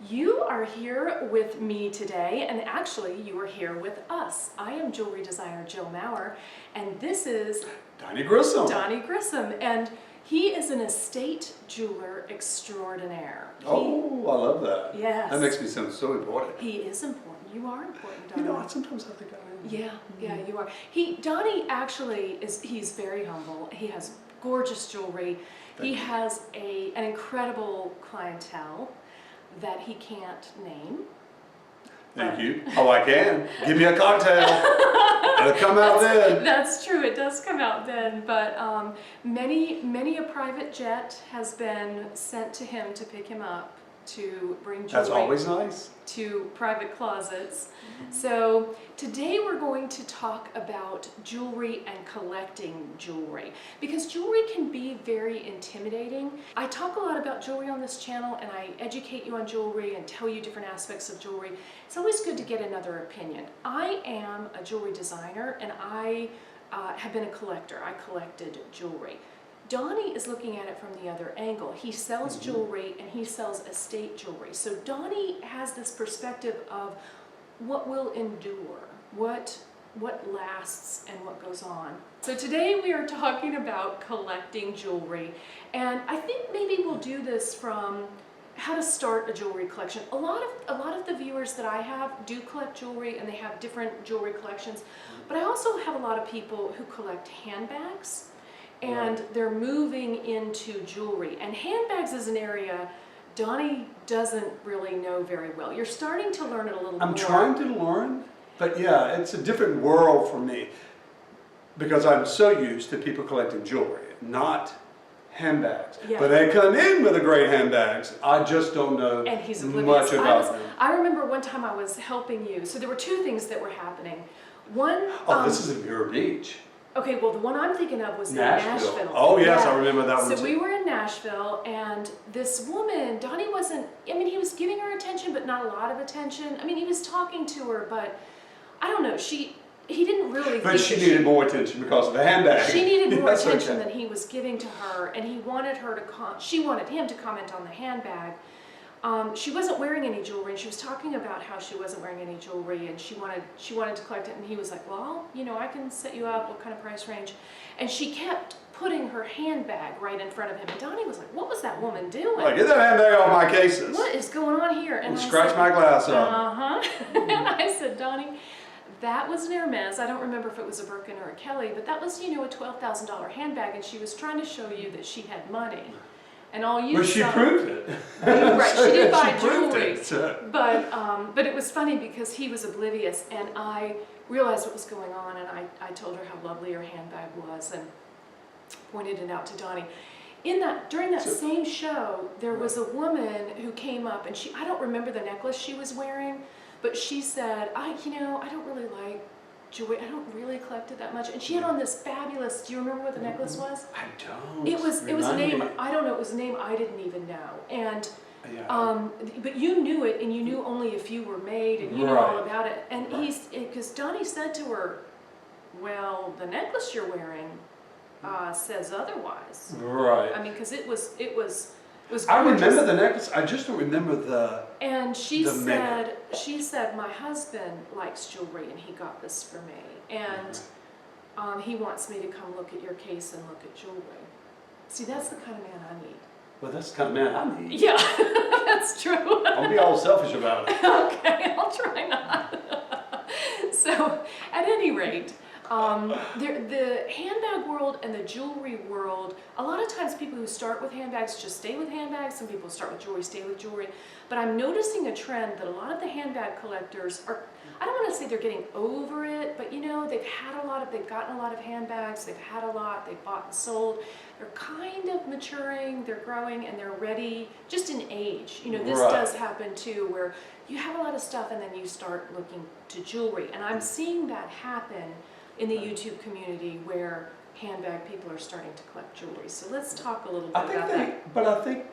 You are here with me today, and actually you are here with us. I am jewelry designer Jill Maurer, and this is Donnie Grissom. Donnie Grissom, and he is an estate jeweler extraordinaire. I love that. Yes. That makes me sound so important. He is important. You are important, Donnie. You know, sometimes I think I am. Yeah, you are. Donnie actually he's very humble. He has gorgeous jewelry. He has an incredible clientele that he can't name. Thank you. Oh, I can. Give me a cocktail. It'll come out then. That's true. It does come out then. But many a private jet has been sent to him to pick him up to bring jewelry. That's always nice. To private closets. So today we're going to talk about jewelry and collecting jewelry, because jewelry can be very intimidating. I talk a lot about jewelry on this channel, and I educate you on jewelry and tell you different aspects of jewelry. It's always good to get another opinion. I am a jewelry designer, and I have been a collector. I collected jewelry. Donnie is looking at it from the other angle. He sells jewelry and he sells estate jewelry. So Donnie has this perspective of what will endure, what lasts and what goes on. So today we are talking about collecting jewelry, and I think maybe we'll do this from how to start a jewelry collection. A lot of the viewers that I have do collect jewelry, and they have different jewelry collections, but I also have a lot of people who collect handbags. And they're moving into jewelry. And handbags is an area Donnie doesn't really know very well. You're starting to learn it a little more. I'm trying to learn, but yeah, it's a different world for me, because I'm so used to people collecting jewelry, not handbags. Yeah. But they come in with a great handbags. I just don't know and he's much about them. I remember one time I was helping you. So there were two things that were happening. One, this is in Vero Beach. okay, well, the one I'm thinking of was in Nashville. Oh, yes, I remember that one So too. we were in Nashville, and this woman, Donnie wasn't, I mean, he was giving her attention, but not a lot of attention. I mean, he was talking to her, but I don't know, he didn't really But she needed more attention because of the handbag. She needed more attention than he was giving to her, and he wanted her to, she wanted him to comment on the handbag. She wasn't wearing any jewelry, and she was talking about how she wasn't wearing any jewelry, and she wanted to collect it, and he was like, well, you know, I can set you up, what kind of price range? And she kept putting her handbag right in front of him, and Donnie was like, what was that woman doing? Like, get that handbag off my cases. What is going on here? And scratch my glass up. And I said, Donnie, that was an Hermes. I don't remember if it was a Birkin or a Kelly, but that was, you know, a $12,000 handbag, and she was trying to show you that she had money. And all you But she proved it. Right, she did buy She proved jewelry. it, so. But it was funny because he was oblivious, and I realized what was going on, and I told her how lovely her handbag was and pointed it out to Donnie. During that same show, there was a woman who came up, and I don't remember the necklace she was wearing, but she said, I don't really like jewelry. I don't really collect it that much. And she had on this fabulous, do you remember what the necklace was? I don't. It was a name, I don't know, it was a name I didn't even know. And but you knew it, and you knew only a few were made, and you knew all about it. And because Donnie said to her, well, the necklace you're wearing says otherwise. Right. I mean, because it was gorgeous. I remember the necklace. I just don't remember the. And she said, my husband likes jewelry, and he got this for me, and he wants me to come look at your case and look at jewelry. See, that's the kind of man I need. Well, that's the kind of man I need. Yeah, that's true. Don't be all selfish about it. Okay, I'll try not. So, at any rate, the handbag world and the jewelry world, a lot of times people who start with handbags just stay with handbags. Some people start with jewelry, stay with jewelry. But I'm noticing a trend that a lot of the handbag collectors are, I don't want to say they're getting over it, but you know, they've gotten a lot of handbags, they've had a lot, they've bought and sold. They're kind of maturing, they're growing, and they're ready, just in age. You know, this does happen too, where you have a lot of stuff and then you start looking to jewelry. And I'm seeing that happen in the YouTube community, where handbag people are starting to collect jewelry. So let's talk a little bit about that. But I think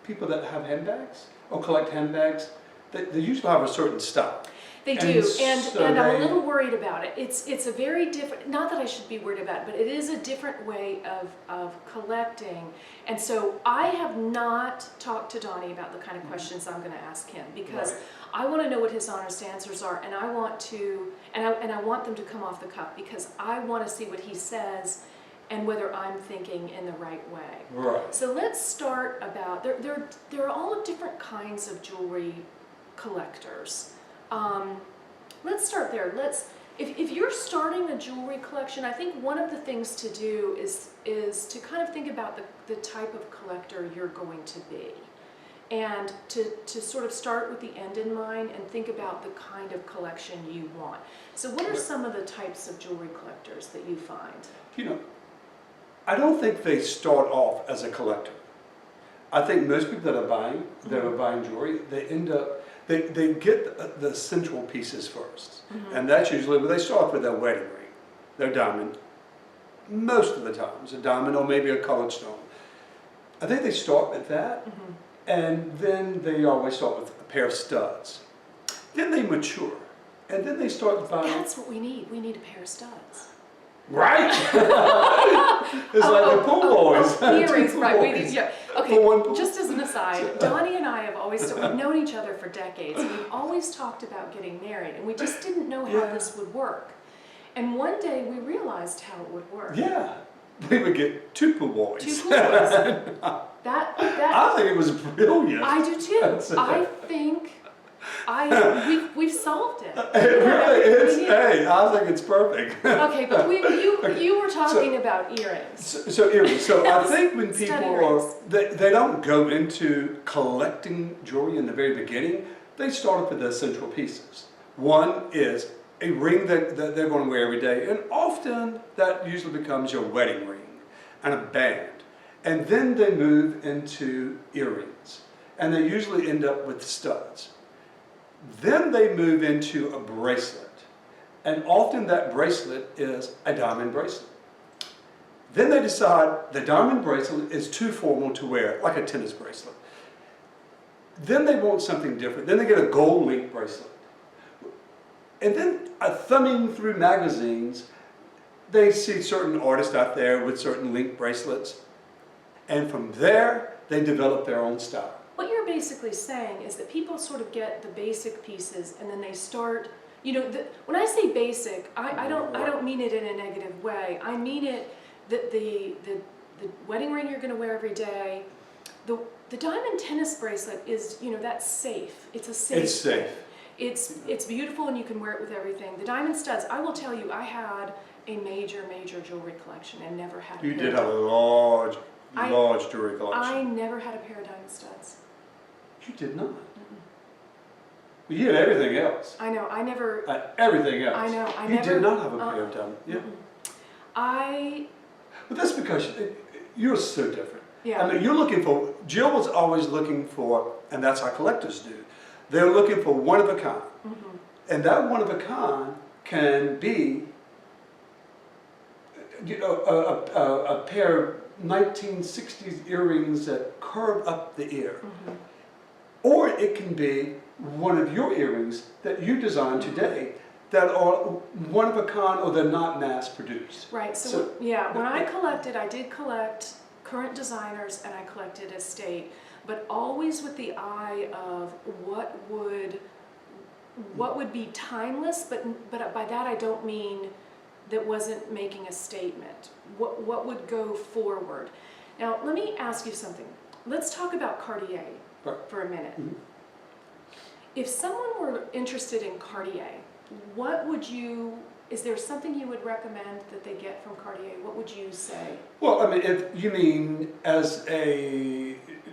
people that have handbags or collect handbags, they usually have a certain style. They do, and I'm a they- little worried about it. It's a very different, not that I should be worried about it, but it is a different way of collecting. And so I have not talked to Donnie about the kind of questions I'm going to ask him, because Right. I want to know what his honest answers are, and I want to, and I want them to come off the cuff, because I want to see what he says and whether I'm thinking in the right way. Right. So let's start about, there are all different kinds of jewelry collectors. Let's start there. If you're starting a jewelry collection, I think one of the things to do is to kind of think about the type of collector you're going to be, and to sort of start with the end in mind and think about the kind of collection you want. So what are some of the types of jewelry collectors that you find? You know, I don't think they start off as a collector. I think most people that are buying jewelry, they end up, they get the central pieces first. And that's usually where they start with their wedding ring, their diamond. Most of the time, it's a diamond or maybe a colored stone. I think they start with that, and then they always start with a pair of studs. Then they mature, and then they start buying. That's what we need. We need a pair of studs. Right? It's like the pool boys. Earrings, Two right. We boys. need, yeah. For Okay, one pool. just as an aside, Donnie and I have always, we've known each other for decades, and we've always talked about getting married, and we just didn't know how Yeah. this would work. And one day we realized how it would work. Yeah, we would get two pool boys. Two pool boys. That I think it was brilliant. I do too. That's it. I think we've solved it. It really is. Hey, I think it's perfect. Okay, but you were talking about earrings. So earrings. So I think when Stud people earrings. they don't go into collecting jewelry in the very beginning. They start with the central pieces. One is a ring that they're going to wear every day, and often that usually becomes your wedding ring, and a band. And then they move into earrings, and they usually end up with studs. Then they move into a bracelet, and often that bracelet is a diamond bracelet. Then they decide the diamond bracelet is too formal to wear, like a tennis bracelet. Then they want something different. Then they get a gold link bracelet. And then thumbing through magazines, they see certain artists out there with certain link bracelets. And from there, they develop their own style. What you're basically saying is that people sort of get the basic pieces, and then they start, you know, when I say basic, I don't mean it in a negative way. I mean it that the wedding ring you're going to wear every day, the diamond tennis bracelet is, you know, that's safe. It's a safe. It's safe. It's beautiful, and you can wear it with everything. The diamond studs, I will tell you, I had a major jewelry collection and never had. You did have a large jewelry collection. I never had a pair of diamond studs. You did not. Well, you had everything else. I know. I never. Everything else. I know. I you never. did not have a pair of diamonds. Yeah. But that's because you're so different. Yeah. I mean, you're looking for. Jill was always looking for, and that's how collectors do. They're looking for one of a kind, and that one of a kind can be, you know, a pair of 1960s earrings that curve up the ear. Or it can be one of your earrings that you designed today that are one of a kind, or they're not mass produced. Right, so yeah, when I collected, I did collect current designers and I collected estate, but always with the eye of what would be timeless, but by that I don't mean that wasn't making a statement. What would go forward? Now, let me ask you something. Let's talk about Cartier for a minute. If someone were interested in Cartier, is there something you would recommend that they get from Cartier? What would you say? Well, I mean, if you mean as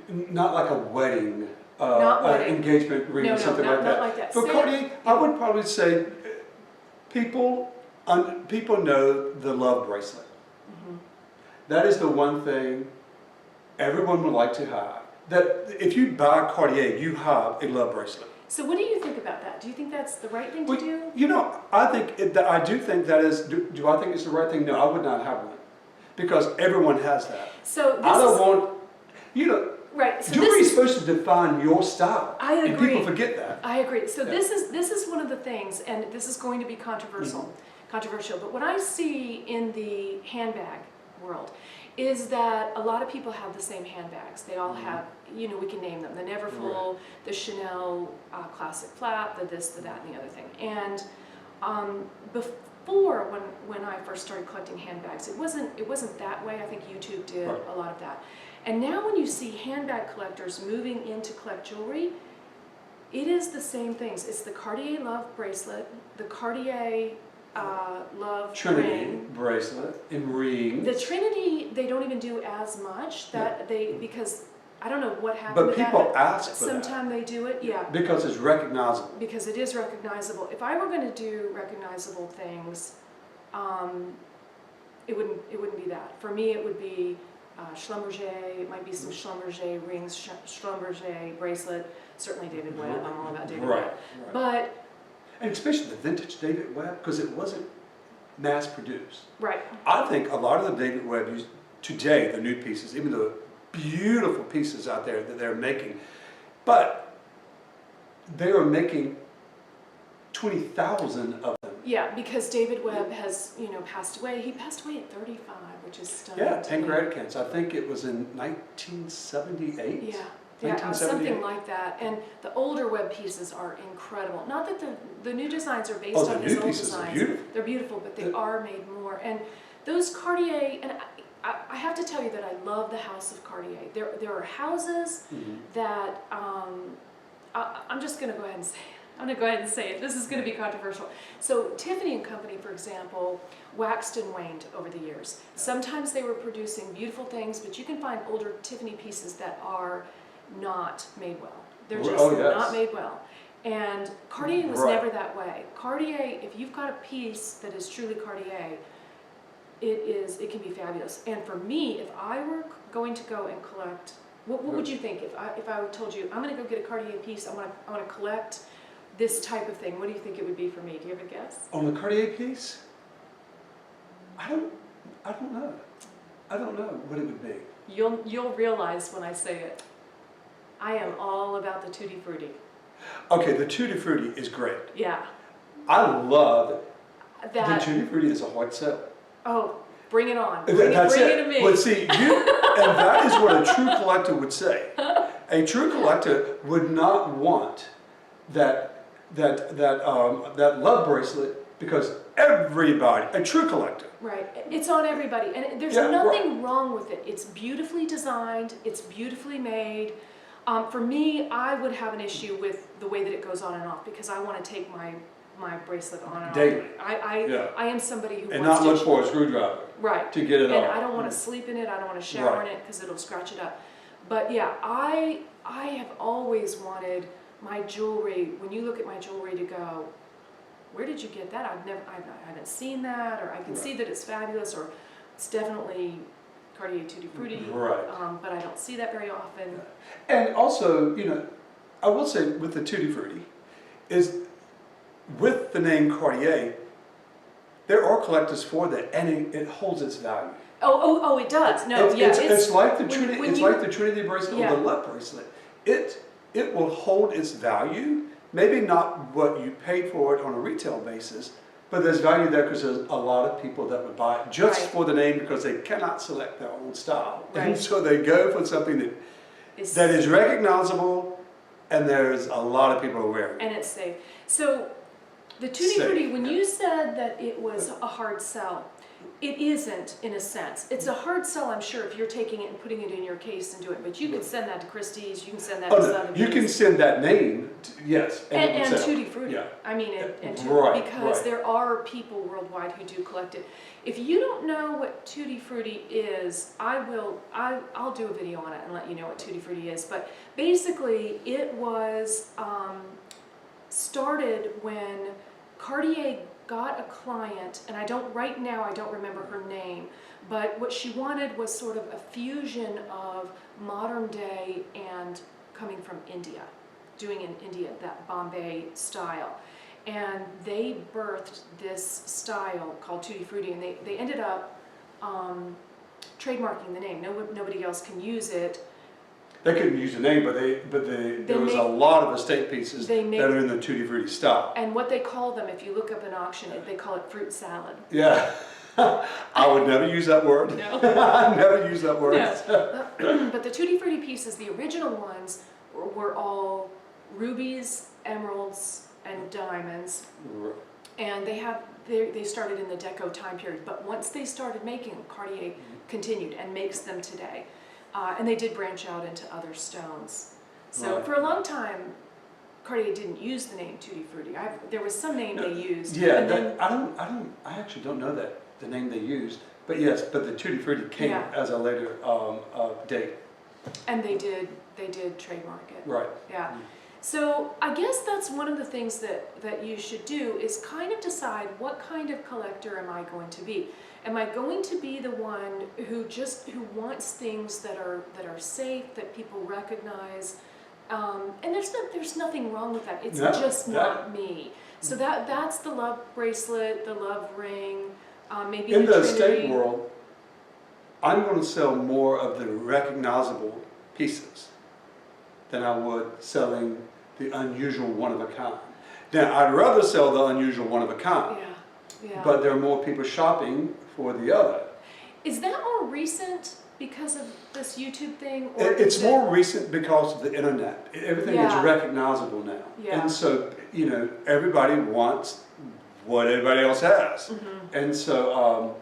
not like a wedding, engagement ring or something like that. Not like that. For Cartier, I would probably say people know the love bracelet. That is the one thing everyone would like to have. That if you buy Cartier, you have a love bracelet. So what do you think about that? Do you think that's the right thing to do? You know, I do think that is. Do I think it's the right thing? No, I would not have one, because everyone has that. So I don't want. You know, Right. So jewelry is supposed to define your style. I agree. And people forget that. I agree. So Yeah. this is one of the things, and this is going to be controversial. But what I see in the handbag world is that a lot of people have the same handbags. They all have, we can name them, the Neverfull, the Chanel Classic Flap, the this, the that, and the other thing. And before, when I first started collecting handbags, it wasn't that way. I think YouTube did a lot of that. And now when you see handbag collectors moving in to collect jewelry, it is the same things. It's the Cartier Love Bracelet, the Cartier Love Trinity ring. bracelet and rings. The Trinity, they don't even do as much because I don't know what happened But to people that. ask for Sometime they do it, yeah. because it's recognizable. Because it is recognizable. If I were going to do recognizable things, it wouldn't be that. For me, it would be Schlumberger. It might be some Schlumberger rings, Schlumberger bracelet. Certainly David Webb. I'm all about David Webb. But and especially the vintage David Webb, because it wasn't mass produced. right. I think a lot of the David Webb used today, the new pieces, even the beautiful pieces out there that they're making, but they are making 20,000 of them. Yeah, because David Webb has, passed away. He passed away at 35, which is stunning. Yeah, to me. pancreatic cancer. I think it was in 1978. Yeah. 1978. Something like that. And the older Webb pieces are incredible. Not that the new designs are based on his old designs. Beautiful. They're beautiful, but they are made more. And those Cartier, and I have to tell you that I love the house of Cartier. There are houses that I'm just going to go ahead and say it. I'm going to go ahead and say it. This is going to be controversial. So Tiffany & Company, for example, waxed and waned over the years. Sometimes they were producing beautiful things, but you can find older Tiffany pieces that are not made well. They're just not made well. And Cartier was never that way. Cartier, if you've got a piece that is truly Cartier, it can be fabulous. And for me, if I were going to go and collect, what would you think if I told you I'm going to go get a Cartier piece, I want to collect this type of thing? What do you think it would be for me? Do you have a guess? On the Cartier piece, I don't know. I don't know what it would be. You'll realize when I say it. I am all about the Tutti Frutti. Okay, the Tutti Frutti is great. Yeah. I love that. The Tutti Frutti is a hard sell. Oh, bring it on. That's bring it. it to me. Well, see, and that is what a true collector would say. A true collector would not want that love bracelet because everybody, a true collector. Right. It's on everybody. And there's nothing wrong with it. It's beautifully designed. It's beautifully made. For me, I would have an issue with the way that it goes on and off because I want to take my bracelet on and daily. off. I am somebody who and wants not to look for a screwdriver. Right. To get it and off. I don't want to sleep in it. I don't want to shower in it because it'll scratch it up. But yeah, I have always wanted my jewelry. When you look at my jewelry, to go, where did you get that? I haven't seen that, or I can see that it's fabulous, or it's definitely Cartier Tutti Frutti. Right. But I don't see that very often. And also, I will say with the Tutti Frutti, is with the name Cartier, there are collectors for that, and it holds its value. Oh, it does. No, it's like the Trinity. It's like the Trinity bracelet or the Love bracelet. It will hold its value. Maybe not what you paid for it on a retail basis, but there's value there because there's a lot of people that would buy it just for the name because they cannot select their own style, and so they go for something that is recognizable, and there's a lot of people who wear it. And it's safe. So the Tutti Frutti, when you said that it was a hard sell, it isn't in a sense. It's a hard sell, I'm sure, if you're taking it and putting it in your case and doing it. But you can send that to Christie's. You can send that to Sotheby's. You can send that name, yes. And Tutti Frutti. Yeah. I mean, because there are people worldwide who do collect it. If you don't know what Tutti Frutti is, I'll do a video on it and let you know what Tutti Frutti is. But basically, it was started when Cartier got a client, and I don't remember her name, but what she wanted was sort of a fusion of modern day and coming from India, doing in India, that Bombay style. And they birthed this style called Tutti Frutti, and they ended up trademarking the name. Nobody else can use it. They couldn't use the name, there was a lot of estate pieces that are in the Tutti Frutti style. And what they call them, if you look up an auction, they call it fruit salad. Yeah. I would never use that word. No. I never use that word. No. But the Tutti Frutti pieces, the original ones, were all rubies, emeralds, and diamonds. And they started in the Deco time period. But once they started making them, Cartier continued and makes them today. And they did branch out into other stones. So for a long time, Cartier didn't use the name Tutti Frutti. There was some name they used. Yeah, I actually don't know that the name they used, but yes, but the Tutti Frutti came as a later date. And they did trademark it. Right. Yeah. So I guess that's one of the things that you should do is kind of decide what kind of collector am I going to be. Am I going to be the one who wants things that are safe, that people recognize? And there's nothing wrong with that. It's not me. So that's the love bracelet, the love ring, maybe in the Trinity. estate world. I'm going to sell more of the recognizable pieces than I would selling the unusual one of a kind. Now, I'd rather sell the unusual one of a kind. Yeah. But there are more people shopping for the other. Is that more recent because of this YouTube thing? Or it's more recent because of the internet. Everything is recognizable now. Yeah. And so, everybody wants what everybody else has. And so,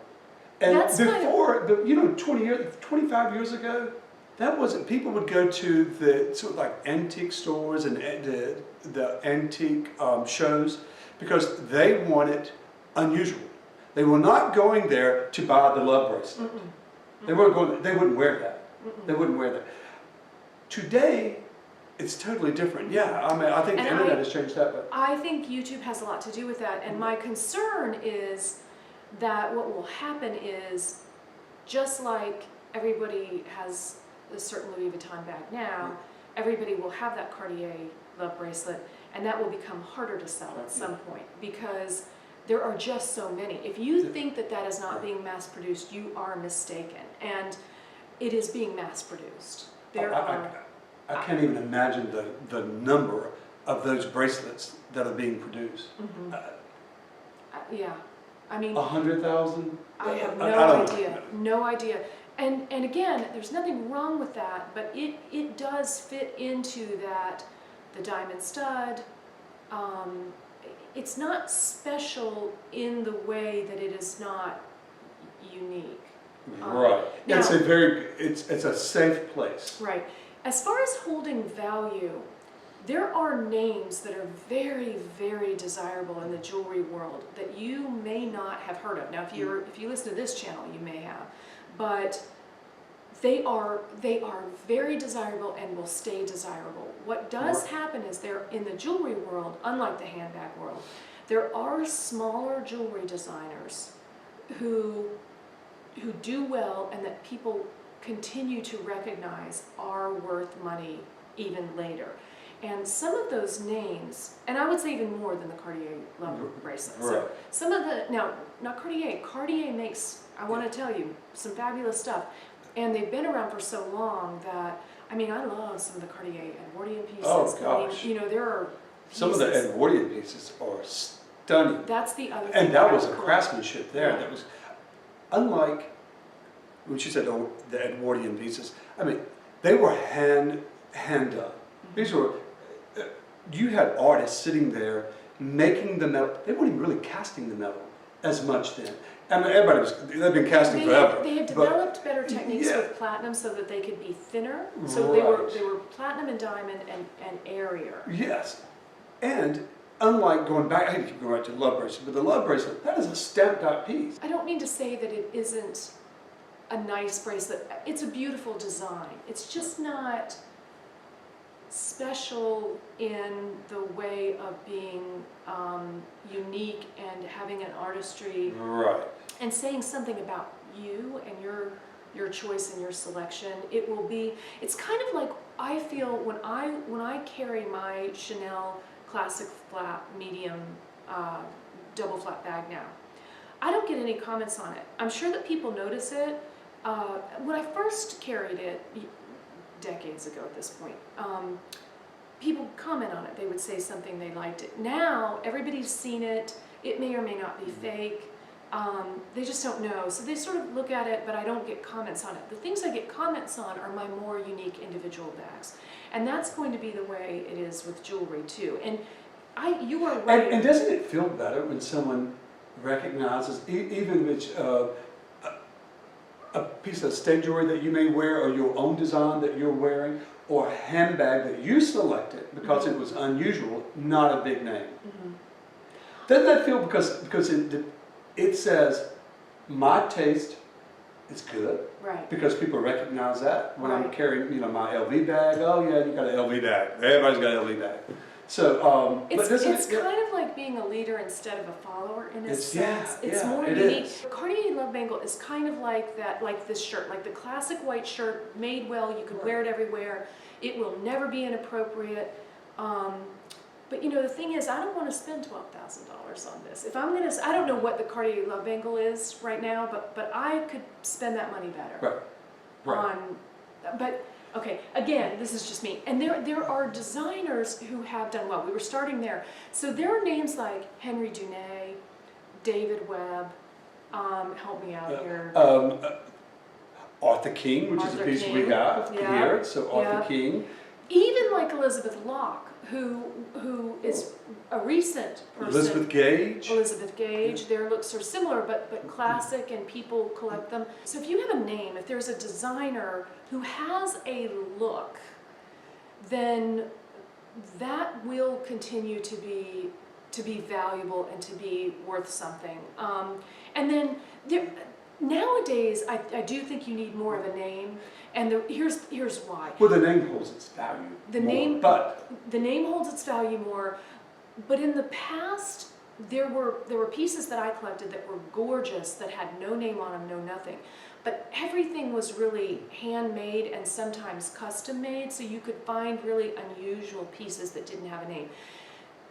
before, 25 years ago, that wasn't, people would go to the sort of like antique stores and the antique shows because they wanted unusual. They were not going there to buy the love bracelet. They weren't going. They wouldn't wear that. They wouldn't wear that. Today, it's totally different. Yeah, I mean, I think the internet has changed that. But I think YouTube has a lot to do with that. And my concern is that what will happen is, just like everybody has a certain Louis Vuitton bag now, everybody will have that Cartier Love Bracelet, and that will become harder to sell at some point because there are just so many. If you think that is not being mass produced, you are mistaken. And it is being mass produced. I can't even imagine the number of those bracelets that are being produced. Yeah, I mean, 100,000? I have no idea. And again, there's nothing wrong with that, but it does fit into that, the diamond stud. It's not special in the way that it is not unique. Right. Now, it's a safe place. Right. As far as holding value, there are names that are very, very desirable in the jewelry world that you may not have heard of. Now, if you listen to this channel, you may have, but they are very desirable and will stay desirable. What does happen is in the jewelry world, unlike the handbag world, there are smaller jewelry designers who do well and that people continue to recognize are worth money even later. And some of those names, and I would say even more than the Cartier Love Bracelet. So some of not Cartier. Cartier makes, I want to tell you, some fabulous stuff. And they've been around for so long that, I mean, I love some of the Cartier Edwardian pieces. Oh, gosh. I mean, there are pieces. Some of the Edwardian pieces are stunning. That's the other thing. And that was a craftsmanship there. That was, unlike, when she said the Edwardian pieces, I mean, they were hand done. These were, you had artists sitting there making the metal. They weren't even really casting the metal as much then. I mean, they've been casting forever. They had developed better techniques with platinum so that they could be thinner. So they were platinum and diamond and airier. Yes. And unlike going back, I hate to keep going right to the love bracelet, but the love bracelet, that is a stamped out piece. I don't mean to say that it isn't a nice bracelet. It's a beautiful design. It's just not special in the way of being unique and having an artistry. Right. And saying something about you and your choice and your selection. It's kind of like I feel when I carry my Chanel classic flat medium double flat bag now. I don't get any comments on it. I'm sure that people notice it. When I first carried it, decades ago at this point. People comment on it. They would say something they liked it. Now everybody's seen it. It may or may not be fake. They just don't know. So they sort of look at it, but I don't get comments on it. The things I get comments on are my more unique individual bags. And that's going to be the way it is with jewelry too. And you are right. And doesn't it feel better when someone recognizes, even if it's a piece of stage jewelry that you may wear, or your own design that you're wearing, or a handbag that you selected because it was unusual, not a big name? Doesn't that feel, because it says my taste is good, Right. because people recognize that when I'm carrying, my LV bag. Oh yeah, you got an LV bag. Everybody's got an LV bag. So It's kind of like being a leader instead of a follower in a sense. It's more it unique. is. Cartier Love Bangle is kind of like that, like this shirt, like the classic white shirt, made well. You can wear it everywhere. It will never be inappropriate. But the thing is, I don't want to spend $12,000 on this. If I'm gonna, I don't know what the Cartier Love Bangle is right now, but I could spend that money better. Right. But okay, again, this is just me. And there are designers who have done well. We were starting there. So there are names like Henry Dunay, David Webb. Help me out here. Arthur King, which is a piece we got here. So Arthur King. Even like Elizabeth Locke, who is a recent person. Elizabeth Gage. Their looks are similar, but classic, and people collect them. So if you have a name, if there's a designer who has a look, then that will continue to be valuable and to be worth something. And then nowadays, I do think you need more of a name. And here's why. Well, the name holds its value. The name holds its value more. But in the past, there were pieces that I collected that were gorgeous, that had no name on them, no nothing. But everything was really handmade and sometimes custom made, so you could find really unusual pieces that didn't have a name.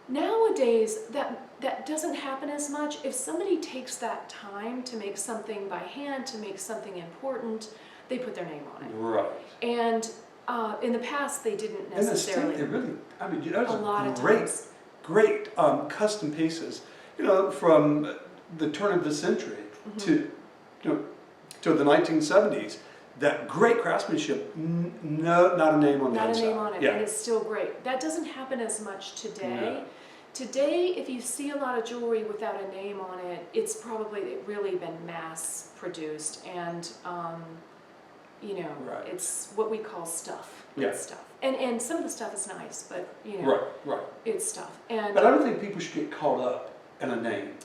Nowadays, that doesn't happen as much. If somebody takes that time to make something by hand, to make something important, they put their name on it. Right. And in the past, they didn't necessarily. And the really, a lot of times. Great custom pieces, from the turn of the century to the 1970s. That great craftsmanship, not a name on the inside. Not a name on it, and it's still great. That doesn't happen as much today. No. Today, if you see a lot of jewelry without a name on it, it's really been mass produced, and it's what we call stuff. Yeah. It's stuff, and some of the stuff is nice, but right. It's stuff. And but I don't think people should get caught up in a name.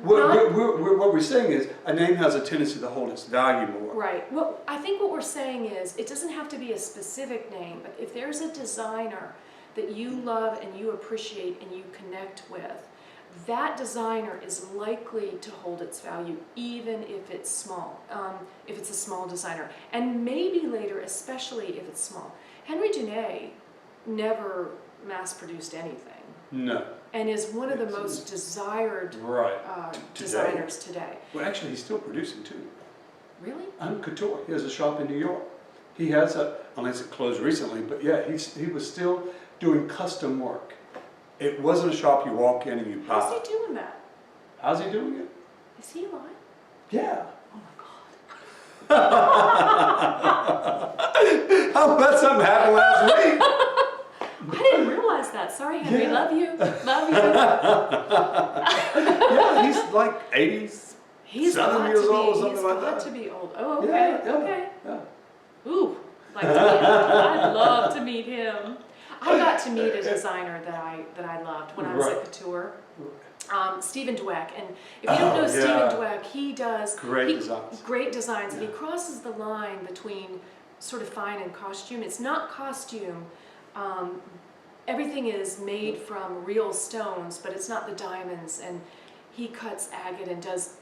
What we're saying is a name has a tendency to hold its value more. Right. Well, I think what we're saying is it doesn't have to be a specific name, but if there's a designer that you love and you appreciate and you connect with, that designer is likely to hold its value even if it's small, if it's a small designer. And maybe later, especially if it's small. Henry Dunay never mass-produced anything. No. And is one of the most desired designers today. Well, actually, he's still producing too. Really? Couture. He has a shop in New York. He has unless it closed recently, but yeah, he was still doing custom work. It wasn't a shop you walk in and you buy. How's he doing that? How's he doing it? Is he alive? Yeah. Oh my God. How about something happened last week? I didn't realize that. Sorry, Henry. Yeah. Love you. Love you. Yeah, he's like 80s. He's 7 years old or something like that. He's got to be old. Oh, okay. Yeah. Okay. Yeah. Ooh, like to meet him. I'd love to meet him. I got to meet a designer that I loved when I was at Couture. Stephen Dweck, and if you don't know Stephen Dweck, he does great designs, and he crosses the line between sort of fine and costume. It's not costume. Everything is made from real stones, but it's not the diamonds, and he cuts agate and does.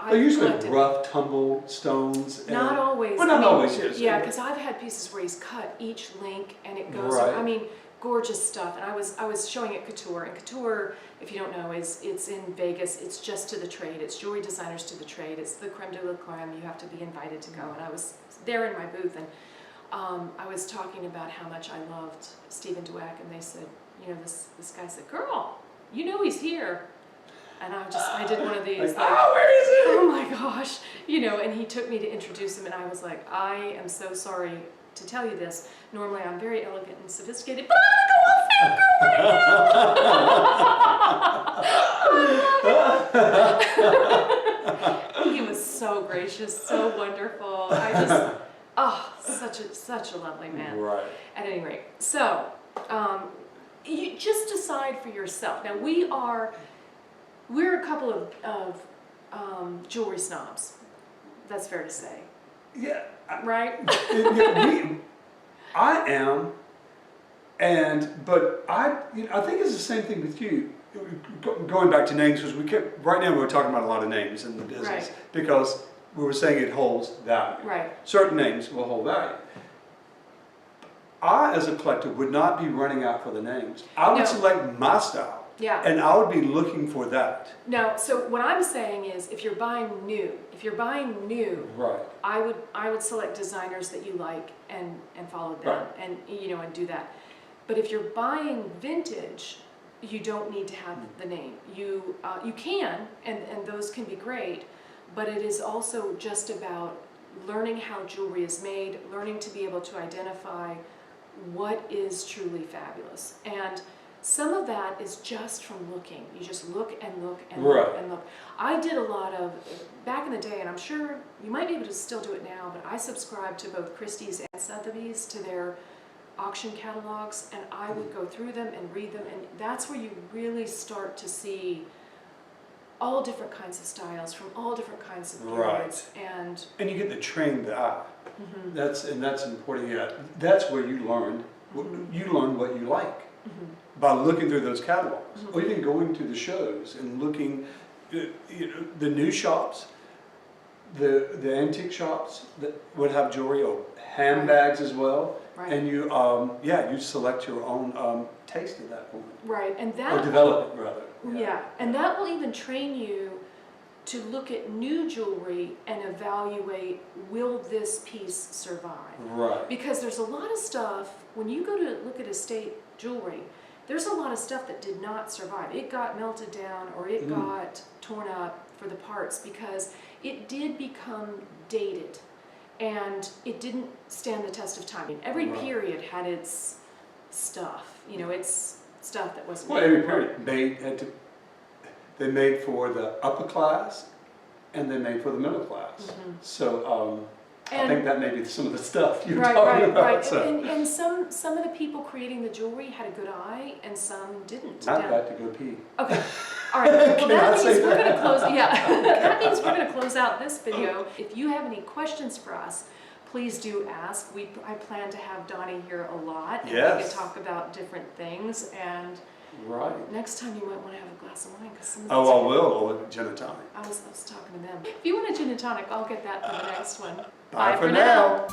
They're usually rough, tumbled stones. Not always. But not always, yes. Yeah, because I've had pieces where he's cut each link and it goes. I mean, gorgeous stuff. And I was showing at Couture, and Couture, if you don't know, it's in Vegas. It's just to the trade. It's jewelry designers to the trade. It's the creme de la creme. You have to be invited to go. And I was there in my booth, and I was talking about how much I loved Stephen Dweck, and they said, you know, this guy said, "Girl, you know he's here." And I did one of these, like, oh, where is he? oh my gosh, you know, and he took me to introduce him, and I was like, I am so sorry to tell you this. Normally I'm very elegant and sophisticated, but I'm gonna go fangirl right now. He was so gracious, so wonderful. I just, oh, such a lovely man. Right. At any rate, so you just decide for yourself. Now we're a couple of jewelry snobs. That's fair to say. Yeah. Right? I am, but I think it's the same thing with you. Going back to names, because right now we're talking about a lot of names in the business, Right. because we were saying it holds value. Right. Certain names will hold value. I, as a collector, would not be running out for the names. I would No. select my style. Yeah. And I would be looking for that. No, so what I'm saying is, if you're buying new, Right. I would select designers that you like and follow them, Right. and and do that. But if you're buying vintage, you don't need to have the name. You can, and those can be great, but it is also just about learning how jewelry is made, learning to be able to identify what is truly fabulous. And some of that is just from looking. You just look and look and look Right. and look. I did a lot of, back in the day, and I'm sure you might be able to still do it now, but I subscribed to both Christie's and Sotheby's, to their auction catalogs, and I would go through them and read them, and that's where you really start to see all different kinds of styles from all different kinds of periods. And you get to train the eye. Mhm. That's important. Yeah, that's where you learn. You learn what you like by looking through those catalogs, or even going to the shows and looking. The new shops, the antique shops that would have jewelry or handbags as well, Right. and you select your own taste at that point, Right, and or that develop it rather. Yeah, and that will even train you to look at new jewelry and evaluate, will this piece survive? Right. Because there's a lot of stuff, when you go to look at estate jewelry, there's a lot of stuff that did not survive. It got melted down, or it got torn up for the parts, because it did become dated and it didn't stand the test of time. Every Right. period had its stuff, its stuff that wasn't Well, made every for- period they made for the upper class, and they made for the middle class. So I think that may be some of the stuff you're talking about. Right. So. And some of the people creating the jewelry had a good eye, and some didn't. I've Now- got to go pee. Okay. All right. Well, Can that I say means we're going to that? close. Yeah. That means we're going to close out this video. If you have any questions for us, please do ask. I plan to have Donnie here a lot, and we Yes. can talk about different things. And Right. next time you might want to have a glass of wine, because some of Oh, these- I will, or gin and tonic. I was talking to them. If you want a gin and tonic, I'll get that for the next one. Bye for now.